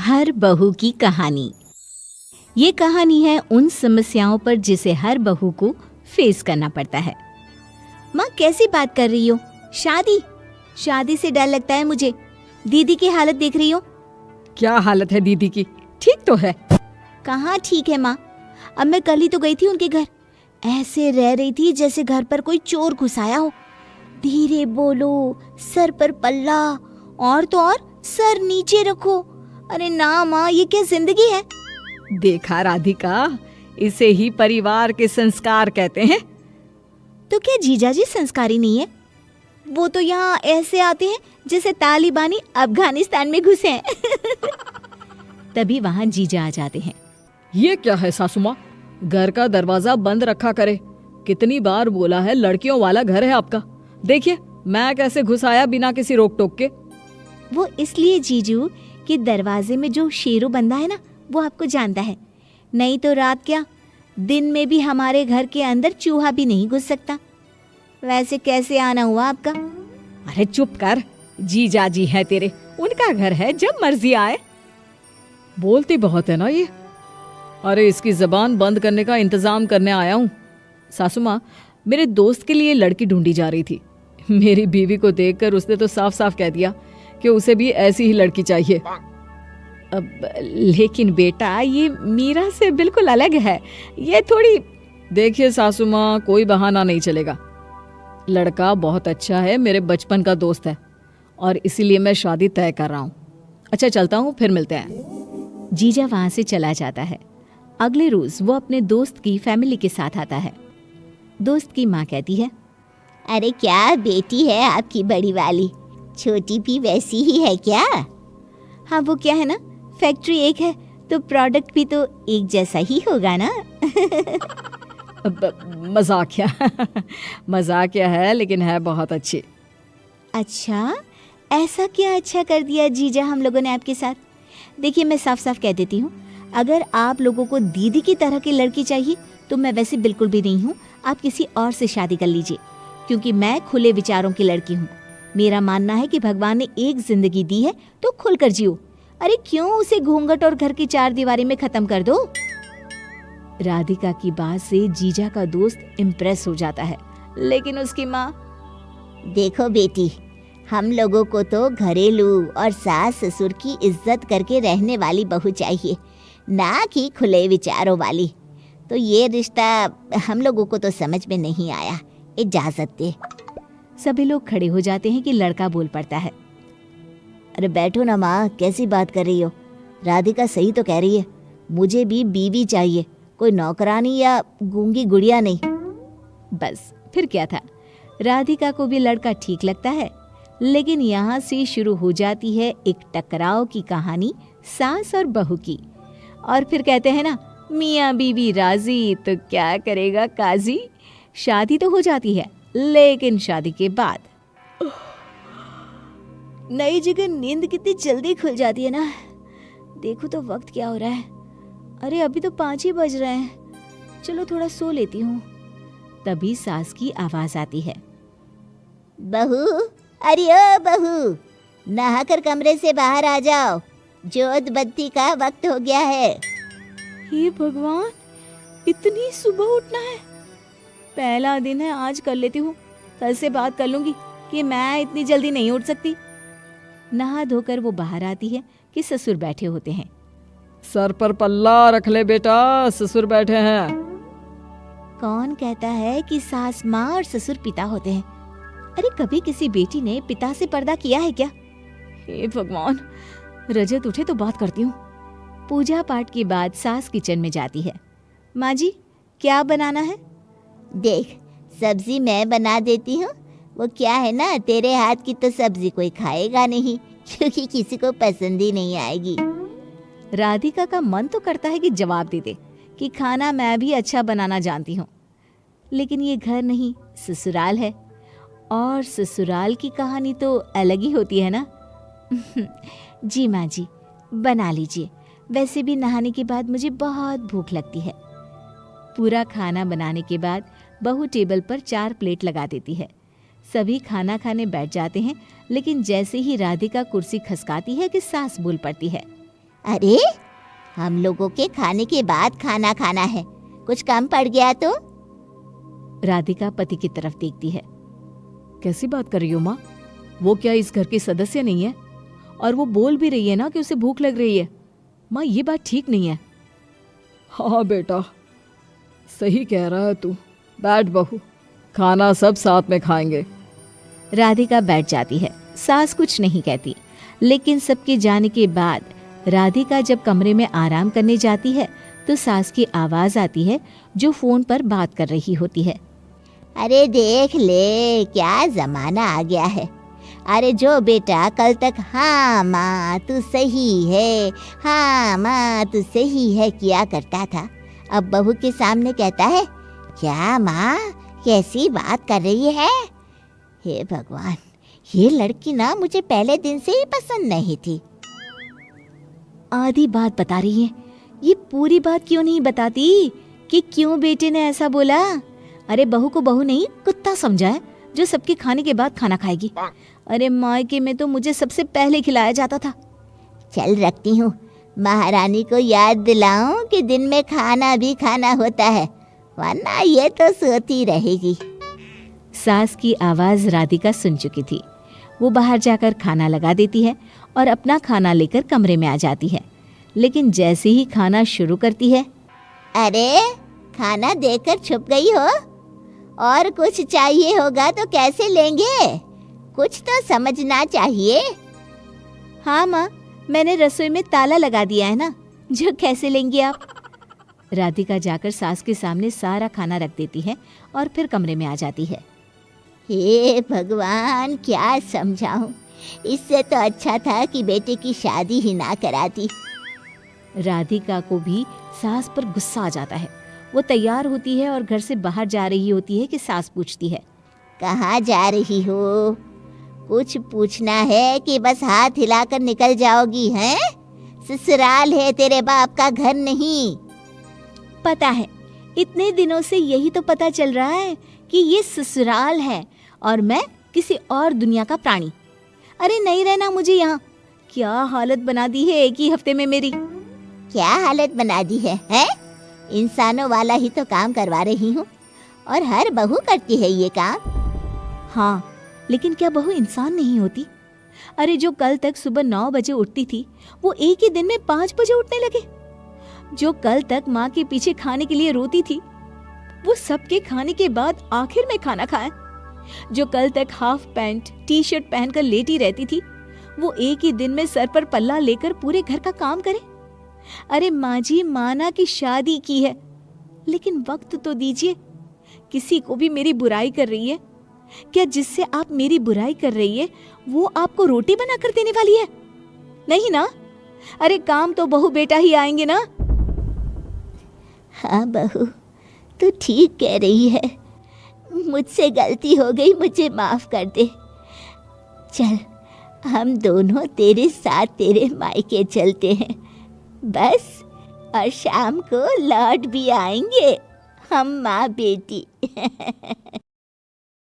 हर बहू की कहानी। ये कहानी है उन समस्याओं पर जिसे हर बहू को फेस करना पड़ता है। माँ कैसी बात कर रही हो? शादी से डर लगता है मुझे। दीदी की हालत देख रही हो? क्या हालत है दीदी की? ठीक तो है। कहाँ ठीक है माँ, अब मैं कल ही तो गई थी उनके घर। ऐसे रह रही थी जैसे घर पर कोई चोर घुस आया हो। धीरे बोलो, सर पर पल्ला, और तो और सर नीचे रखो। अरे ना माँ, ये क्या जिंदगी है? देखा राधिका, इसे ही परिवार के संस्कार कहते हैं। तो क्या जीजा जी संस्कारी नहीं है? वो तो यहाँ ऐसे आते हैं जैसे तालिबानी अफगानिस्तान में घुसे हैं। तभी वहाँ जीजा आ जाते हैं। ये क्या है सासू माँ, घर का दरवाजा बंद रखा करे। कितनी बार बोला है लड़कियों वाला घर है आपका। देखिए मैं कैसे घुस आया बिना किसी रोक टोक के। वो इसलिए जीजू कि दरवाजे में जो शेरू बंदा है ना, वो आपको जानता है। नहीं तो रात क्या, दिन में भी हमारे घर के अंदर चूहा भी नहीं घुस सकता। वैसे कैसे आना हुआ आपका? अरे चुप कर, जीजा जी है तेरे, उनका घर है, जब मर्जी आए। बोलती बहुत है ना ये। अरे इसकी जबान बंद करने का इंतजाम करने आया हूँ। सासू माँ, मेरे दोस्त के लिए लड़की ढूंढी जा रही थी। मेरी बीवी को देखकर उसने तो साफ साफ कह दिया कि उसे भी ऐसी ही लड़की चाहिए। अब लेकिन बेटा, ये मीरा से बिल्कुल अलग है। ये थोड़ी। देखिए सासू माँ, कोई बहाना नहीं चलेगा। लड़का बहुत अच्छा है, मेरे बचपन का दोस्त है, और इसीलिए मैं शादी तय कर रहा हूँ। अच्छा चलता हूँ, फिर मिलते हैं। जीजा वहाँ से चला जाता है। अगले रोज वो अपने दोस्त की फैमिली के साथ आता है। दोस्त की माँ कहती है, अरे क्या बेटी है आपकी बड़ी वाली, छोटी भी वैसी ही है क्या? हाँ वो क्या है ना, फैक्ट्री एक है तो प्रोडक्ट भी तो एक जैसा ही होगा ना। मजाकिया है, लेकिन है बहुत अच्छी। अच्छा, ऐसा क्या अच्छा कर दिया जीजा हम लोगों ने आपके साथ? देखिए मैं साफ साफ कह देती हूँ, अगर आप लोगों को दीदी की तरह की लड़की चाहिए तो मैं वैसे बिल्कुल भी नहीं हूँ। आप किसी और से शादी कर लीजिए, क्योंकि मैं खुले विचारों की लड़की हूँ। मेरा मानना है कि भगवान ने एक जिंदगी दी है तो खुलकर जियो। अरे क्यों उसे घूंघट और घर की चार दीवारी में खत्म कर दो। राधिका की बात से जीजा का दोस्त इम्प्रेस हो जाता है, लेकिन उसकी माँ, देखो बेटी, हम लोगों को तो घरेलू और सास ससुर की इज्जत करके रहने वाली बहू चाहिए, ना कि खुले विचारों वाली। तो ये रिश्ता हम लोगों को तो समझ में नहीं आया, इजाजत दे। सभी लोग खड़े हो जाते हैं कि लड़का बोल पड़ता है, अरे बैठो ना माँ, कैसी बात कर रही हो? राधिका सही तो कह रही है, मुझे भी बीवी चाहिए, कोई नौकरानी या गूंगी गुड़िया नहीं। बस फिर क्या था, राधिका को भी लड़का ठीक लगता है। लेकिन यहाँ से शुरू हो जाती है एक टकराव की कहानी सास और बहू की। और फिर कहते हैं ना, मियाँ बीवी राजी तो क्या करेगा काजी। शादी तो हो जाती है, लेकिन शादी के बाद नई जगह नींद कितनी जल्दी खुल जाती है ना। देखो तो वक्त क्या हो रहा है। अरे अभी तो 5 ही बज रहे हैं, चलो थोड़ा सो लेती हूँ। तभी सास की आवाज आती है, बहू, अरे ओ बहू, नहाकर कमरे से बाहर आ जाओ, जोत बत्ती का वक्त हो गया है। हे भगवान, इतनी सुबह उठना है? पहला दिन है, आज कर लेती हूँ, कल से बात कर लूंगी कि मैं इतनी जल्दी नहीं उठ सकती। नहा धोकर वो बाहर आती है कि ससुर बैठे होते हैं। सर पर पल्ला रख ले बेटा, ससुर बैठे हैं। कौन कहता है कि सास माँ और ससुर पिता होते हैं? अरे कभी किसी बेटी ने पिता से पर्दा किया है क्या? हे भगवान, रजत उठे तो बात करती हूँ। पूजा पाठ के बाद सास किचन में जाती है। माँ जी, क्या बनाना है? देख, सब्जी मैं बना देती हूँ। वो क्या है ना, तेरे हाथ की तो सब्जी कोई खाएगा नहीं, क्योंकि किसी को पसंद ही नहीं आएगी। राधिका का मन तो करता है कि जवाब दे दे कि खाना मैं भी अच्छा बनाना जानती हूँ, लेकिन ये घर नहीं, ससुराल है, और ससुराल की कहानी तो अलग ही होती है ना। जी माँ जी, बना लीजिए। वैसे भी नहाने के बाद मुझे बहुत भूख लगती है। पूरा खाना बनाने के बाद बहू टेबल पर 4 प्लेट लगा देती है। सभी खाना खाने बैठ जाते हैं, लेकिन जैसे ही राधिका कुर्सी खसकाती है कि सास बोल पड़ती है, अरे हम लोगों के खाने के बाद खाना खाना है, कुछ कम पड़ गया तो? राधिका पति की तरफ देखती है। कैसी बात कर रही हो माँ? वो क्या इस घर की सदस्य नहीं है? और वो बोल भी रही है ना कि उसे भूख लग रही है। माँ ये बात ठीक नहीं है। हाँ बेटा, सही कह रहा है तू। बैठ बहू, खाना सब साथ में खाएंगे। राधिका बैठ जाती है। सास कुछ नहीं कहती, लेकिन सबके जाने के बाद राधिका जब कमरे में आराम करने जाती है तो सास की आवाज आती है जो फोन पर बात कर रही होती है। अरे देख ले, क्या जमाना आ गया है। अरे जो बेटा कल तक हाँ माँ तू सही है, हाँ माँ तू सही है किया करता था, अब बहू के सामने कहता है क्या माँ कैसी बात कर रही है। हे भगवान, ये लड़की ना मुझे पहले दिन से ही पसंद नहीं थी। आधी बात बता रही है, ये पूरी बात क्यों नहीं बताती कि क्यों बेटे ने ऐसा बोला। अरे बहू को बहू नहीं कुत्ता समझा है जो सबके खाने के बाद खाना खाएगी। अरे मायके में तो मुझे सबसे पहले खिलाया जाता था। चल रखती हूँ, महारानी को याद दिलाऊं कि दिन में खाना भी खाना होता है, वरना ये तो सोती रहेगी। सास की आवाज राधिका सुन चुकी थी। वो बाहर जाकर खाना लगा देती है और अपना खाना लेकर कमरे में आ जाती है, लेकिन जैसे ही खाना शुरू करती है, अरे खाना देकर छुप गई हो, और कुछ चाहिए होगा तो कैसे लेंगे, कुछ तो समझना चाहिए। हाँ माँ, मैंने रसोई में ताला लगा दिया है ना, जो कैसे लेंगे आप। राधिका जाकर सास के सामने सारा खाना रख देती है और फिर कमरे में आ जाती है। हे भगवान, क्या समझाऊं, इससे तो अच्छा था कि बेटे की शादी ही ना कराती। राधिका को भी सास पर गुस्सा आ जाता है। वो तैयार होती है और घर से बाहर जा रही होती है कि सास पूछती है, कहाँ जा रही हो? कुछ पूछना है कि बस हाथ हिलाकर निकल जाओगी हैं? ससुराल है तेरे बाप का घर नहीं। पता है, इतने दिनों से यही तो पता चल रहा है कि ये ससुराल है और मैं किसी और दुनिया का प्राणी। अरे नहीं रहना मुझे यहाँ। क्या हालत बना दी है एक ही हफ्ते में मेरी। क्या हालत बना दी है, हैं? इंसानों वाला ही तो काम करवा रही हूँ और हर बहू करती है ये काम। हाँ, लेकिन क्या बहू इंसान नहीं होती? अरे जो कल तक सुबह 9 बजे उठती थी वो एक ही दिन में 5 बजे उठने लगे। जो कल तक माँ के पीछे खाने के लिए रोती थी वो सबके खाने के बाद आखिर में खाना खाए। जो कल तक हाफ पैंट टी शर्ट पहनकर लेटी रहती थी वो एक ही दिन में सर पर पल्ला लेकर पूरे घर का काम करे। अरे माँ जी, माना की शादी की है, लेकिन वक्त तो दीजिए। किसी को भी मेरी बुराई कर रही है क्या? जिससे आप मेरी बुराई कर रही है वो आपको रोटी बना कर देने वाली है? नहीं ना? अरे काम तो बहू बेटा ही आएंगे ना। हाँ बहू, तू ठीक कह रही है, मुझसे गलती हो गई, मुझे माफ कर दे। चल हम दोनों तेरे साथ तेरे मायके चलते हैं बस, और शाम को लौट भी आएंगे हम माँ बेटी।